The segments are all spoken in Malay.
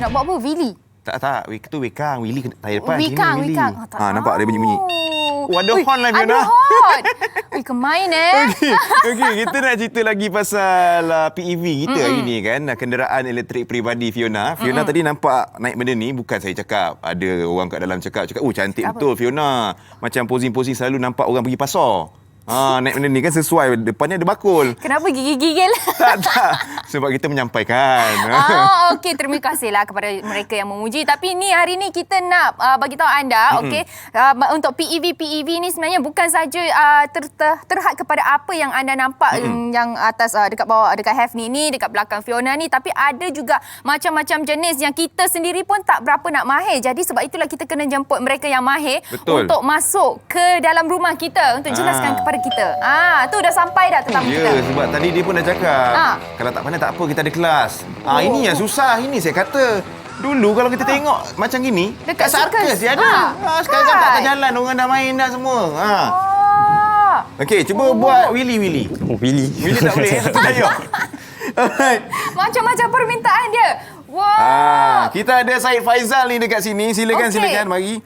Nak buat apa? Willy? Tak. Itu Wekang. Willy tayar depan. Wekang. Nampak dia bunyi-bunyi. Ada hon lah, Fiona. Ada hon. Kemain Okey, kita nak cerita lagi pasal PEV kita hari ni kan. Kenderaan elektrik peribadi, Fiona. Fiona tadi nampak naik benda ni, bukan saya cakap. Ada orang kat dalam cakap, oh cantik apa? Betul Fiona. Macam posing-posing selalu nampak orang pergi pasar. Naik benda ni kan sesuai. Depannya ada bakul. Kenapa gigil-gigil? Tak. Sebab kita menyampaikan. Okey, terima kasihlah kepada mereka yang memuji. Tapi ni hari ni kita nak bagi tahu anda, okey, untuk PEV ni sebenarnya bukan saja terhad kepada apa yang anda nampak yang atas dekat bawah, dekat Hafni ni, dekat belakang Fiona ni, tapi ada juga macam-macam jenis yang kita sendiri pun tak berapa nak mahir. Jadi sebab itulah kita kena jemput mereka yang mahir. Betul. Untuk masuk ke dalam rumah kita untuk jelaskan kepada kita. Tu dah sampai dah tetamu kita. Ya, sebab tadi dia pun dah cakap. Kalau tak pandai tak apa, kita ada kelas. Ini yang susah. Ini saya kata. Dulu kalau kita tengok macam gini, dekat sarkas dia ada. Sekarang kat atas jalan orang dah main dah semua. Okey, cuba buat Willy. Willy Tak boleh. Ayo. Macam-macam permintaan dia. Wah. Kita ada Syed Faizal ni dekat sini. Silakan, mari.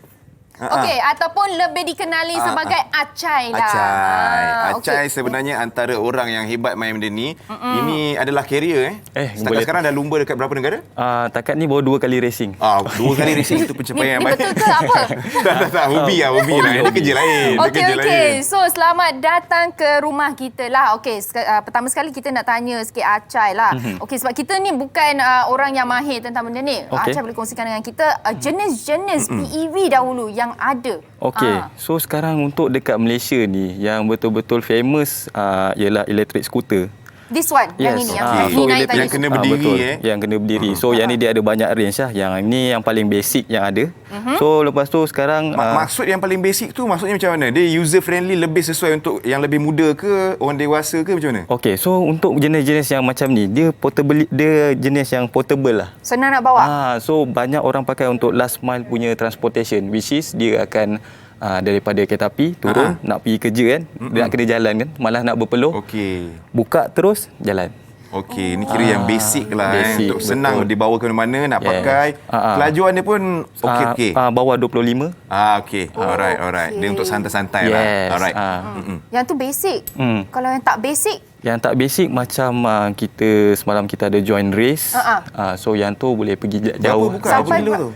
Okey, ataupun lebih dikenali sebagai Acai lah. Acai sebenarnya antara orang yang hebat main benda ni. Ini adalah carrier Setakat sekarang dah lumba dekat berapa negara? Takat ni baru 2 kali racing. 2 kali racing itu pencapaian yang baik. Betul ke apa? tak. Hobi lah. Dia kerja lain. Okey. So, selamat datang ke rumah kita lah. Okey, pertama sekali kita nak tanya sikit Acai lah. Okey, sebab kita ni bukan orang yang mahir tentang benda ni. Acai boleh kongsikan dengan kita jenis-jenis PEV dahulu yang ada. Okey, so sekarang untuk dekat Malaysia ni yang betul-betul famous ialah electric scooter. This one, yang ini yang kena berdiri. Betul, yang kena berdiri. So yang ni dia ada banyak range lah. Yang ni yang paling basic yang ada. So lepas tu sekarang maksud yang paling basic tu maksudnya macam mana? Dia user friendly, lebih sesuai untuk yang lebih muda ke, orang dewasa ke, macam mana? Okey, so untuk jenis-jenis yang macam ni, dia portable, dia jenis yang portable lah. Senang nak bawa. So banyak orang pakai untuk last mile punya transportation, which is dia akan daripada kereta api turun nak pergi kerja kan, dia nak kena jalan kan, malah nak berpeluh. Buka terus jalan. Ini kira yang basic lah. Untuk senang dibawa ke mana-mana, nak pakai. Kelajuan dia pun okey. Bawah 25. Alright. Dia untuk santai-santai lah. Alright. Yang tu basic. Kalau yang tak basic? Yang tak basic macam semalam kita ada join race. So yang tu boleh pergi jauh. Sampai kilo tu?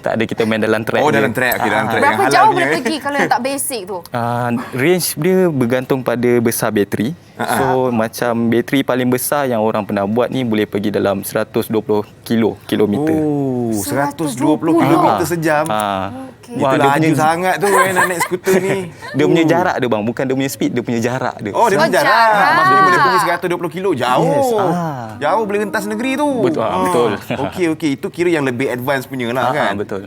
Tak ada, kita main dalam track. Dalam track. Dalam track. Berapa jauh boleh pergi kalau yang tak basic tu? Range dia bergantung pada besar bateri. So macam bateri paling besar yang orang pernah buat ni boleh pergi dalam 120 kilometer. 120 kilometer sejam. Itu laju sangat tu nak naik skuter ni. Dia punya jarak dia bang, bukan dia punya speed, dia punya jarak dia. Dia punya jarak. Maksudnya boleh pergi 120 kilo jauh. Jauh boleh rentas negeri tu. Betul. Okey, itu kira yang lebih advance punya lah kan. Betul.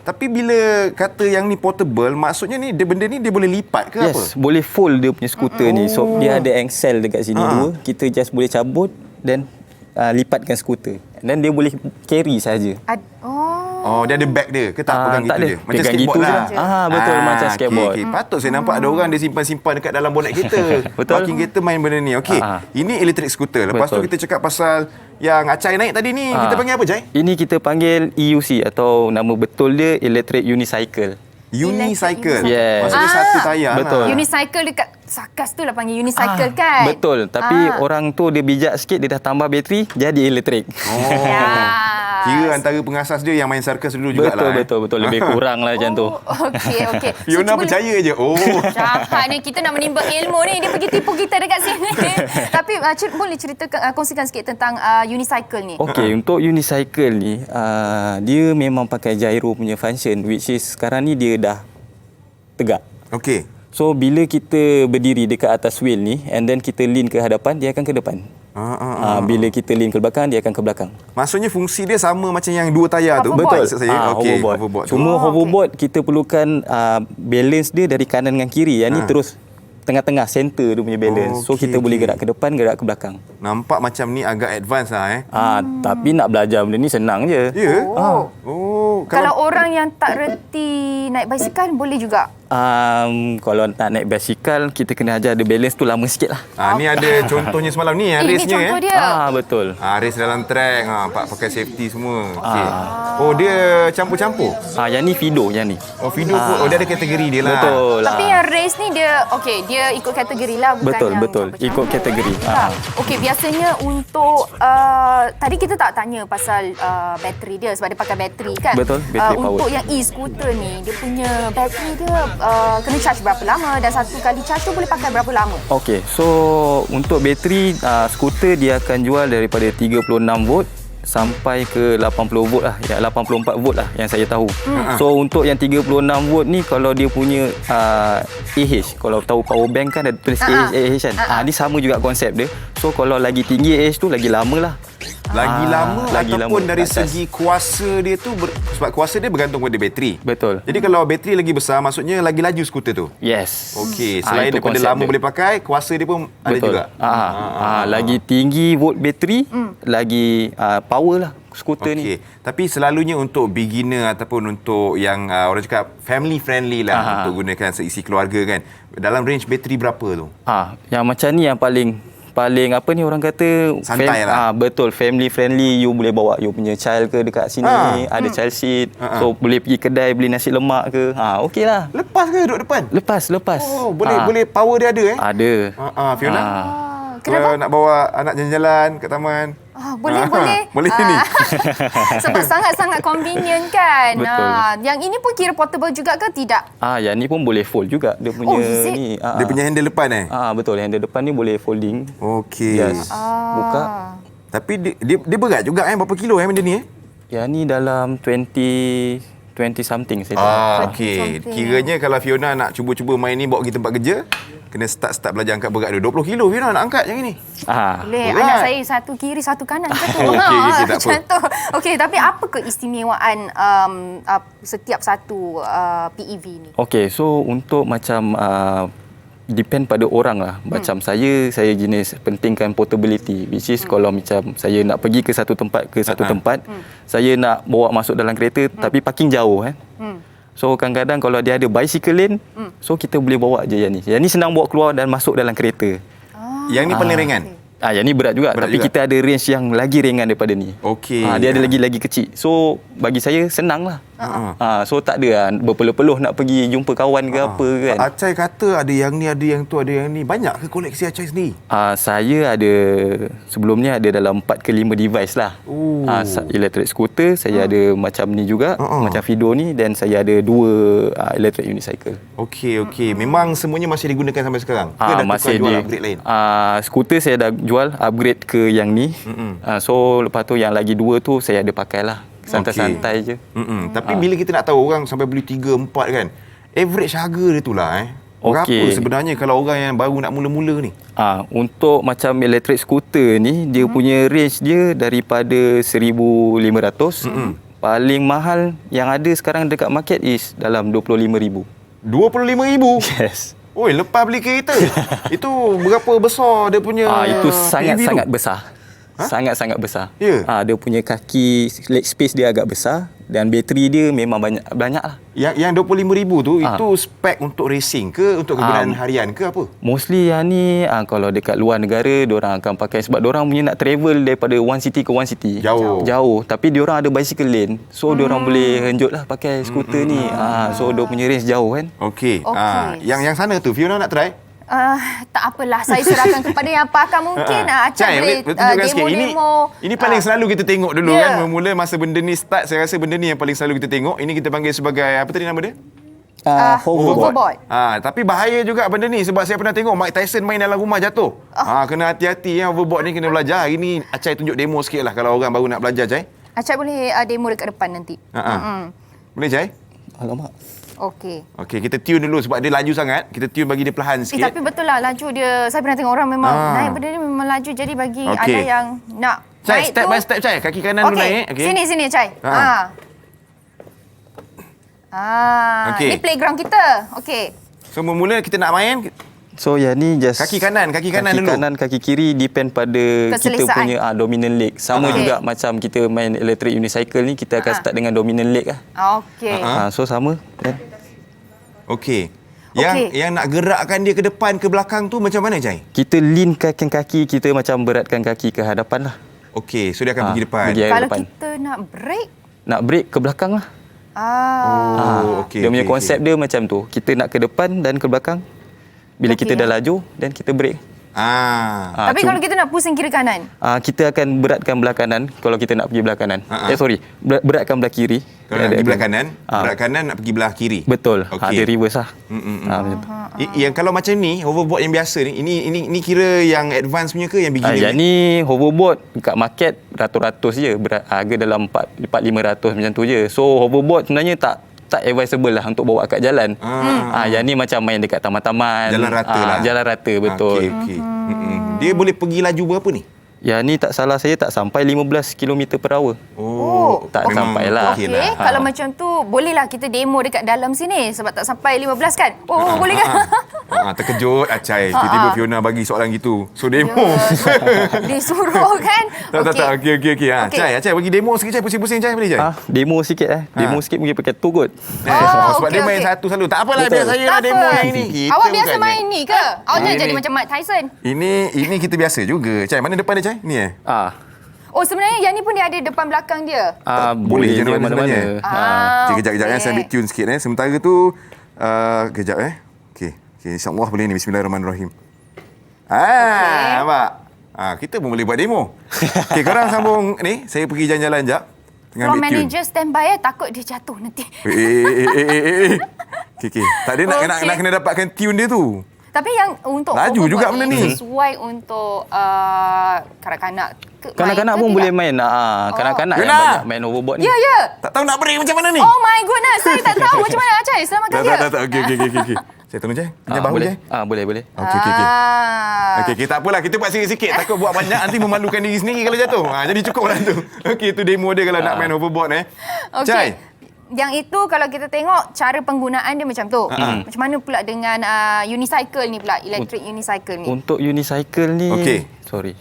Tapi bila kata yang ni portable, maksudnya ni benda ni dia boleh lipat ke apa? Yes, boleh fold dia punya skuter ni. So dia ada angsel dekat sini dua. Kita just boleh cabut dan lipatkan skuter. Dan dia boleh carry saja. Dia ada bag dia ke tak pegang gitu dia? Macam skateboard lah. Betul, macam skateboard. Patut saya nampak ada orang dia simpan-simpan dekat dalam bonet kereta. Parking kereta main benda ni. Ini electric scooter. Lepas tu kita cakap pasal yang Acai naik tadi ni, kita panggil apa, Jai? Ini kita panggil EUC atau nama betul dia Electric Unicycle. Unicycle. Yes. Maksudnya satu tayar. Betul. Unicycle dekat sarkas tu lah panggil unicycle kan? Betul. Tapi orang tu dia bijak sikit, dia dah tambah bateri jadi elektrik. Kira antara pengasas dia yang main sarkas dulu jugalah. Betul. Lebih kurang lah macam tu. Okey. Fiona percaya je. Cakap ni kita nak menimba ilmu ni, dia pergi tipu kita dekat sini. Tapi boleh kongsikan sikit tentang unicycle ni. Okey, untuk unicycle ni dia memang pakai gyro punya function, which is sekarang ni dia dah tegak. Okey. So bila kita berdiri dekat atas wheel ni and then kita lean ke hadapan, dia akan ke depan. Bila kita lean ke belakang, dia akan ke belakang. Maksudnya fungsi dia sama macam yang dua tayar tu. Betul. Hoverboard. Cuma hoverboard kita perlukan balance dia dari kanan dengan kiri. Yang ni terus tengah-tengah, center dia punya balance. So kita boleh gerak ke depan, gerak ke belakang. Nampak macam ni agak advance lah Tapi nak belajar benda ni senang je. Ya? Kalau orang yang tak reti naik basikal boleh juga. Kalau nak naik basikal, kita kena ajar ada balance tu lama sikit lah. Ni ada contohnya semalam ni, race-nya. Ini contoh dia. Betul. Race dalam track, pakai safety semua. Okay. Oh, dia campur-campur? Yang ni Fido, yang ni. Oh, Fido pun. Oh, dia ada kategori dia lah. Betul. Tapi yang race ni dia, dia ikut kategori lah. Bukan Betul. Ikut kategori. Okey, biasanya untuk, tadi kita tak tanya pasal bateri dia sebab dia pakai bateri kan? Betul, bateri power. Untuk yang e-scooter ni, dia punya bateri dia kena charge berapa lama dan satu kali charge tu boleh pakai berapa lama? Okey, so untuk bateri skuter dia akan jual daripada 36 volt sampai ke 80 volt lah, 84 volt lah yang saya tahu. So untuk yang 36 volt ni kalau dia punya AH, kalau tahu power bank kan ada tulis AH kan. Ni sama juga konsep dia. So kalau lagi tinggi AH tu lagi lama lah. Lagi lama lagi ataupun lama dari segi kuasa dia tu sebab kuasa dia bergantung pada bateri. Betul. Jadi kalau bateri lagi besar maksudnya lagi laju skuter tu. Yes. Okey, selain daripada lama boleh pakai, kuasa dia pun ada Betul. juga. Lagi tinggi volt bateri, lagi power lah skuter ni. Tapi selalunya untuk beginner ataupun untuk yang orang cakap family friendly lah untuk gunakan seisi keluarga kan. Dalam range bateri berapa tu? Yang macam ni yang paling apa ni orang kata santai lah. Betul, family friendly. You boleh bawa you punya child ke dekat sini, ada child seat. So boleh pergi kedai beli nasi lemak ke. Okey lah. Lepas ke duduk depan? Lepas. Oh, boleh power dia ada Ada. Fiona. Kenapa? Kalau nak bawa anak jalan-jalan kat taman. Boleh. Boleh ni. Sebab sangat-sangat convenient kan. Betul. Yang ini pun kira portable juga ke tidak? Yang ni pun boleh fold juga dia punya ni. Dia punya handle depan Betul, handle depan ni boleh folding. Okey. Yes. Buka. Tapi dia berat juga berapa kilo benda ni Yang ni dalam 20 something saya tahu. Okey. Kiranya kalau Fiona nak cuba-cuba main ni bawa pergi tempat kerja, kena start belajar angkat berat dulu. 20 kilo Fiona nak angkat yang ni. Boleh. Berat. Anak saya satu kiri satu kanan macam tu. Okey, tak macam apa. tu. Okey, tapi apa keistimewaan setiap satu PEV ni? Okey, so untuk macam depend pada orang lah. Macam saya jenis pentingkan portability, which is kalau macam saya nak pergi ke satu tempat saya nak bawa masuk dalam kereta tapi parking jauh So kadang-kadang kalau dia ada bicycle lane, so kita boleh bawa je yang ni. Yang ni senang bawa keluar dan masuk dalam kereta. Yang ni paling ringan. Yang ni berat juga, tapi kita ada range yang lagi ringan daripada ni. Okey. Dia ada lagi kecil. So bagi saya senang lah. So tak ada berpeluh-peluh nak pergi jumpa kawan ke apa kan. Acai kata ada yang ni, ada yang tu, ada yang ni. Banyak ke koleksi Acai sendiri? Saya ada sebelumnya ada dalam 4 ke 5 device lah. Electric scooter, saya ada macam ni juga, macam Fido ni, dan saya ada 2 electric unicycle. Okey. Memang semuanya masih digunakan sampai sekarang? Ke dah masih jual upgrade lain? Skuter saya dah jual upgrade ke yang ni. So lepas tu yang lagi 2 tu saya ada pakai lah. Santai-santai je. Tapi bila kita nak tahu orang sampai beli 3, 4 kan, average harga dia tu lah berapa sebenarnya kalau orang yang baru nak mula-mula ni? Untuk macam electric scooter ni, dia punya range dia daripada 1,500. Paling mahal yang ada sekarang dekat market is dalam 25,000. 25,000? Yes. Oi, lepas beli kereta. Itu berapa besar dia punya? Itu sangat-sangat besar. Sangat-sangat besar. Ya? Dia punya kaki leg space dia agak besar dan bateri dia memang banyak lah. Yang 25,000 tu itu spek untuk racing ke, untuk kegunaan harian ke apa? Mostly yang ni kalau dekat luar negara diorang akan pakai sebab diorang punya nak travel daripada one city ke one city. Jauh. Tapi diorang ada bicycle lane. So diorang boleh henjut lah pakai skuter ni. So dia punya range jauh kan. Okey. Yang sana tu Fiona nak try? Tak apalah, saya serahkan kepada yang pakar mungkin. Acai boleh demo-demo. Ini paling selalu kita tengok dulu kan. Mula masa benda ni start, saya rasa benda ni yang paling selalu kita tengok. Ini kita panggil sebagai, apa tadi nama dia? Hoverboard. Tapi bahaya juga benda ni sebab saya pernah tengok Mike Tyson main dalam rumah jatuh. Kena hati-hati hoverboard ni, kena belajar. Hari ni Acai tunjuk demo sikit lah kalau orang baru nak belajar, Acai. Acai boleh demo dekat depan nanti. Boleh, Acai? Alamak. Okey, kita tune dulu sebab dia laju sangat. Kita tune bagi dia perlahan sikit. tapi betul lah laju dia. Saya pernah tengok orang memang naik benda ni memang laju. Jadi bagi anda yang nak Cai, naik step tu, by step, Cai. Kaki kanan dulu naik. Sini, Cai. Ni playground kita. Okey. So, mula kita nak main, So yang ni just kaki kanan dulu. Kaki kanan, kaki kiri depend pada kita punya dominant leg. Sama juga macam kita main electric unicycle ni, kita akan start dengan dominant leg lah. Okey. So sama kan. Okey. Yang nak gerakkan dia ke depan, ke belakang tu macam mana, Cai? Kita leankan kaki, kita macam beratkan kaki ke hadapan lah. Okey, so dia akan pergi depan. Pergi Kalau depan. kita nak break, Nak break ke belakang lah. Okey. Dia punya konsep dia macam tu. Kita nak ke depan dan ke belakang. Bila kita dah laju, dan kita break. Tapi kalau kita nak pusing kiri kanan? Kita akan beratkan belah kanan kalau kita nak pergi belah kanan. Beratkan belah kiri. Kalau nak pergi belah kanan, belah kanan nak pergi belah kiri. Betul. Okey. Dia reverse lah. Macam tu. Yang kalau macam ni, hoverboard yang biasa ni, ini kira yang advance punya ke yang beginner? Yang ni hoverboard kat market ratus-ratus je. Harga dalam 4-500 macam tu je. So hoverboard sebenarnya tak advisable lah untuk bawa kat jalan. Yang ni macam main dekat taman-taman. Jalan rata lah. Jalan rata, betul. Okey. Dia boleh pergi laju berapa ni? Yang ni tak salah saya tak sampai 15 km per hour. Tak sampai lah. Okey, kalau macam tu bolehlah kita demo dekat dalam sini sebab tak sampai 15 kan? Boleh kan? Terkejut Acai. Tiba-tiba Fiona bagi soalan gitu. So demo. Disuruh kan? Tak. Okey. Acai bagi demo sikit, Cai. Pusing-pusing, Cai. Boleh, Cai? Demo sikit Demo sikit mungkin pakai tu kot. Sebab dia main satu selalu. Tak apalah, biar saya lah demo yang ini. Awak biasa main ni ke? Awak jadi macam Mike Tyson. Ini kita biasa juga. Cai, mana depan dia, Cai? Ni Sebenarnya yang ni pun dia ada depan belakang dia. Boleh je mana-mana. Kejap saya ambil tune sikit. Sementara tu kejap Okey, insya-Allah boleh ni. Bismillahirrahmanirrahim. Nampak? Kita pun boleh buat demo. Okey, korang sambung ni. Saya pergi jalan-jalan jap. Tengah Floor ambil tune. manager standby takut dia jatuh nanti. Okey. Tak ada nak kena dapatkan tune dia tu. Tapi yang untuk laju juga benda ni. Sesuai untuk kanak-kanak. Kanak-kanak pun boleh main. Kanak-kanak yang banyak main hoverboard ni. Ya. Tak tahu nak break macam mana ni. Oh my goodness, saya tak tahu macam mana Acai. Selamatkan dia. Tak. Okey. Saya tolong, Cai. Pinjam bahu, Cai. Boleh. Okey, tak apalah. Kita buat sikit-sikit. Takut buat banyak nanti memalukan diri sendiri kalau jatuh. Jadi cukuplah tu. Okey, tu demo dia kalau nak main hoverboard. Cai. Yang itu kalau kita tengok cara penggunaan dia macam tu. Macam mana pula dengan unicycle ni pula, electric unicycle ni? Untuk unicycle ni, sorry.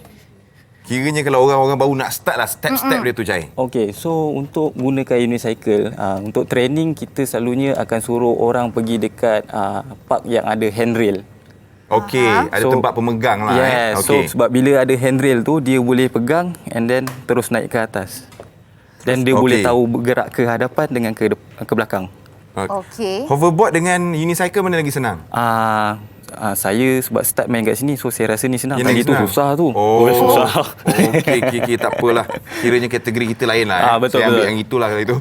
Kiranya kalau orang-orang baru nak start lah, step-step dia tu, Cai. Okey, so untuk gunakan unicycle, untuk training kita selalunya akan suruh orang pergi dekat park yang ada handrail. Okey, ada tempat pemegang lah. Yes, so sebab bila ada handrail tu, dia boleh pegang and then terus naik ke atas. Dan dia boleh tahu bergerak ke hadapan dengan ke belakang. Okey. Hoverboard dengan unicycle mana lagi senang? Saya sebab start main kat sini, so saya rasa ni senang. Yang Tadi tu senang. susah tu. Susah. Okey, tak apalah. Kiranya kategori kita lain lah. Betul, saya ambil betul. yang itulah kalau itu.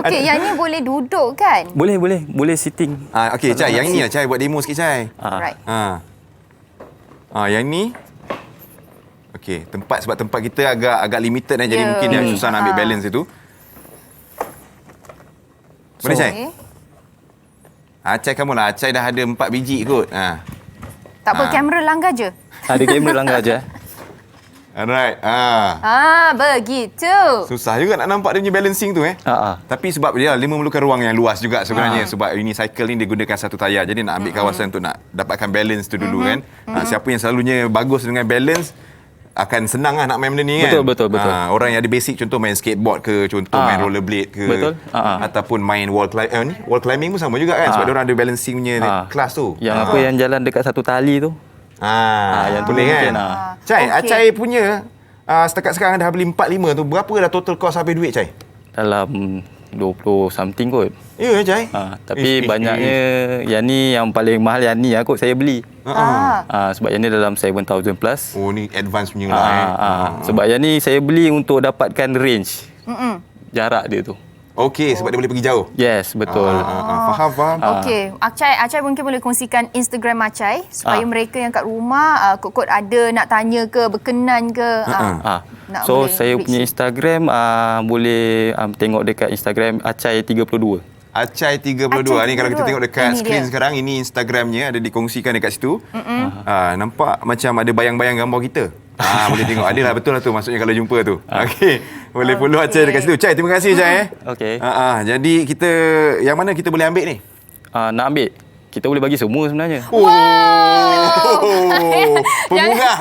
Okey, yang ni boleh duduk kan? Boleh sitting. Okey, Cai, yang ni lah, Cai. Buat demo sikit, Cai. Alright. Yang ni. Okey, sebab tempat kita agak limited jadi mungkin dia susah nak ambil balance itu. Boleh, Cai? Acai kamu lah. Acai dah ada 4 biji kot. Tak apa, kamera langgar je. Ada kamera langgar je. Alright. Begitu. Susah juga nak nampak dia punya balancing tu. Tapi sebab dia memerlukan ruang yang luas juga sebenarnya. Sebab unicycle ni dia gunakan satu tayar. Jadi nak ambil kawasan untuk nak dapatkan balance tu dulu kan. Siapa yang selalunya bagus dengan balance, akan senang lah nak main benda ni kan. Betul. Orang yang ada basic, contoh main skateboard ke, contoh main rollerblade ke. Betul. Ataupun main wall climbing pun sama juga kan. Sebab orang ada balancing punya kelas tu. Yang apa yang jalan dekat satu tali tu. Yang tu boleh kan. Cai, Acai punya setakat sekarang dah beli 4-5 tu. Berapa dah total cost habis duit, Cai? Dalam 20 something kot. Ya, Cai. Tapi banyaknya yang ni yang paling mahal yang ni kot saya beli. Sebab yang ni dalam 7,000 plus. Oh, ni advance punya lah. Sebab yang ni saya beli untuk dapatkan range. Jarak dia tu. Okey, sebab dia boleh pergi jauh. Yes, betul. Faham. Okey, Acai mungkin boleh kongsikan Instagram Acai supaya mereka yang kat rumah kot ada nak tanya ke, berkenan ke. So saya punya Instagram boleh tengok dekat Instagram Acai32. Acai32 ni kalau kita tengok dekat skrin sekarang, ini Instagramnya ada dikongsikan dekat situ. Nampak macam ada bayang-bayang gambar kita. Boleh tengok. Adalah, betul lah tu maksudnya kalau jumpa tu. Okey. Boleh follow Acai dekat situ. Cai, terima kasih Cai. Okey. Jadi kita yang mana kita boleh ambil ni? Nak ambil. Kita boleh bagi semua sebenarnya.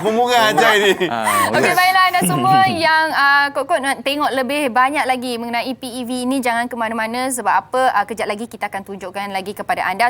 Pemurah Acai ni. Okey, baiklah anda semua yang kot-kot nak tengok lebih banyak lagi mengenai PEV ini, jangan ke mana-mana sebab apa, kejap lagi kita akan tunjukkan lagi kepada anda.